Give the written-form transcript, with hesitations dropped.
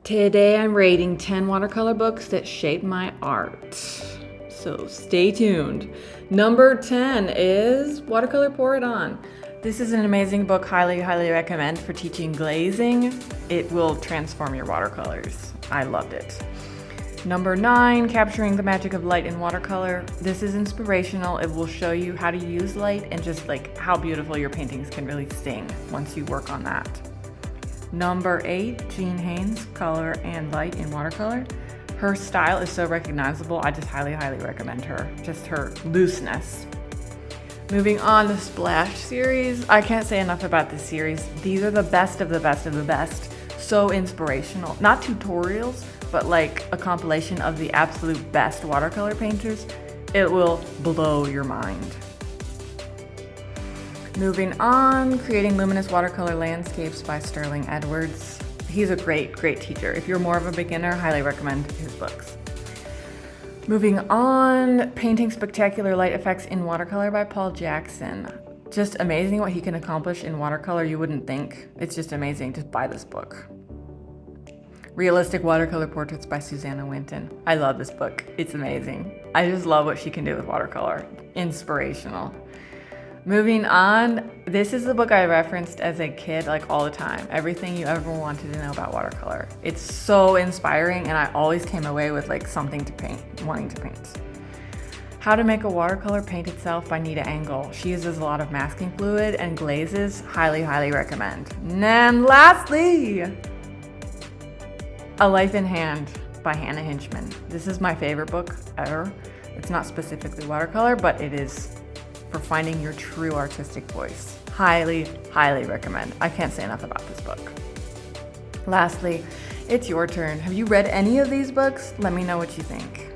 Today I'm rating 10 watercolor books that shaped my art. So stay tuned. Number 10 is Watercolor Pour It On. This is an amazing book, highly recommend for teaching glazing. It will transform your watercolors. I loved it. Number 9, Capturing the Magic of Light in Watercolor. This is inspirational. It will show you how to use light and just like how beautiful your paintings can really sing once you work on that. Number 8, Jean Haynes, Color and Light in Watercolor. Her style is so recognizable. I just highly recommend her. Just her looseness. Moving on to Splash series. I can't say enough about this series. These are the best of the best of the best. So inspirational. Not tutorials, but like a compilation of the absolute best watercolor painters. It will blow your mind. Moving on, Creating Luminous Watercolor Landscapes by Sterling Edwards. He's a great teacher. If you're more of a beginner, highly recommend his books. Moving on, Painting Spectacular Light Effects in Watercolor by Paul Jackson. Just amazing what he can accomplish in watercolor. You wouldn't think. It's just amazing. Just buy this book. Realistic Watercolor Portraits by Susanna Winton. I love this book. It's amazing. I just love what she can do with watercolor. Inspirational. Moving on, this is the book I referenced as a kid like all the time. Everything you ever wanted to know about watercolor. It's so inspiring and I always came away with like something to paint, wanting to paint. How to Make a Watercolor Paint Itself by Nita Engel. She uses a lot of masking fluid and glazes. Highly recommend. And lastly, A Life in Hand by Hannah Hinchman. This is my favorite book ever. It's not specifically watercolor, but it is for finding your true artistic voice. Highly recommend. I can't say enough about this book. Lastly, it's your turn. Have you read any of these books? Let me know what you think.